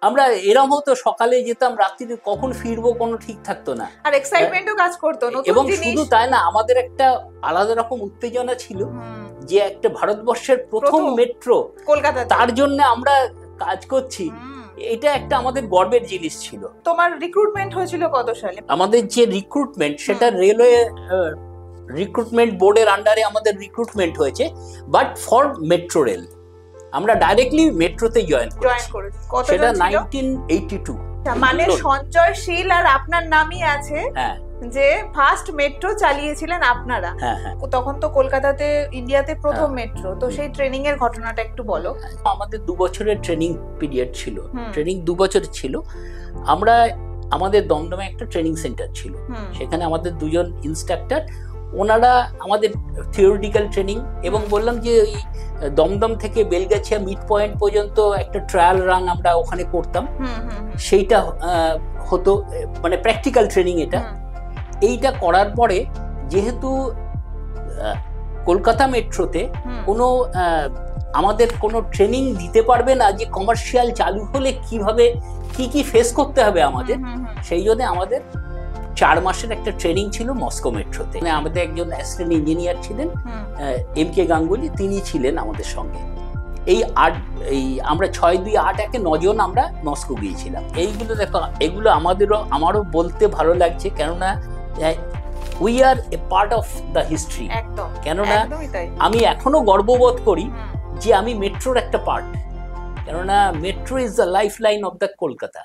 আমরা এরকম হতো, সকালে যেতাম, রাত্রিরে কখন ফিরবো কোনো ঠিক থাকতো না, আর এক্সাইটমেন্টও কাজ করতো, নতুন এবং জিনিস। শুধু তাই না, আমাদের একটা আলাদা রকম উত্তেজনা ছিল যে একটা ভারতবর্ষের প্রথম মেট্রো কলকাতা, তার জন্য আমরা কাজ করছি, এটা একটা আমাদের গর্বের জিনিস ছিল। তোমার রিক্রুটমেন্ট হয়েছিল কত সালে? আমাদের যে রিক্রুটমেন্ট, সেটা রেলওয়ে রিক্রুটমেন্ট বোর্ডের আন্ডারে আমাদের রিক্রুটমেন্ট হয়েছে, বাট ফর মেট্রো রেল। আমরা ডাইরেক্টলি মেট্রোতে জয়েন করেছি, সেটা 1982। মানে সঞ্জয় শীল আর আপনার নামই আছে যে ফার্স্ট মেট্রো চালিয়েছিলেন আপনারা। তখন তো কলকাতাতে ইন্ডিয়াতে প্রথম মেট্রো, তো সেই ট্রেনিং এর ঘটনাটা একটু বলো। আমাদের 2 বছরের ট্রেনিং পিরিয়ড ছিল, ট্রেনিং 2 বছর ছিল। আমরা আমাদের দমদমে একটা ট্রেনিং সেন্টার ছিল, সেখানে আমাদের 2 জন ইনস্ট্রাক্টর, ওনারা আমাদের থিওরিটিক্যাল ট্রেনিং, এবং বললাম যে ওই দমদম থেকে বেলগাছিয়া মিড পয়েন্ট পর্যন্ত একটা ট্রায়াল রান আমরা ওখানে করতাম, সেইটা হতো, মানে প্র্যাকটিক্যাল ট্রেনিং এটা। এইটা করার পরে যেহেতু কলকাতা মেট্রোতে কোনো আমাদের কোনো ট্রেনিং দিতে পারবে না যে কমার্শিয়াল চালু হলে কিভাবে কি ফেস করতে হবে আমাদের, সেই জন্য আমাদের 4 মাসের একটা ট্রেনিং ছিল মস্কো মেট্রোতে। আমাদের একজন অ্যাসিস্ট্যান্ট ইঞ্জিনিয়ার ছিলেন এম কে গাঙ্গুলি, তিনি ছিলেন আমাদের সঙ্গে। এই আমরা 6-2-8-1 9 জন আমরা মস্কো গিয়েছিলাম। এইগুলো দেখো, এগুলো আমারও বলতে ভালো লাগছে, কেননা we are A part of the history. কেননা আমি এখনো গর্ববোধ করি যে আমি মেট্রোর একটা পার্ট, কেননা metro is the life line of the Kolkata.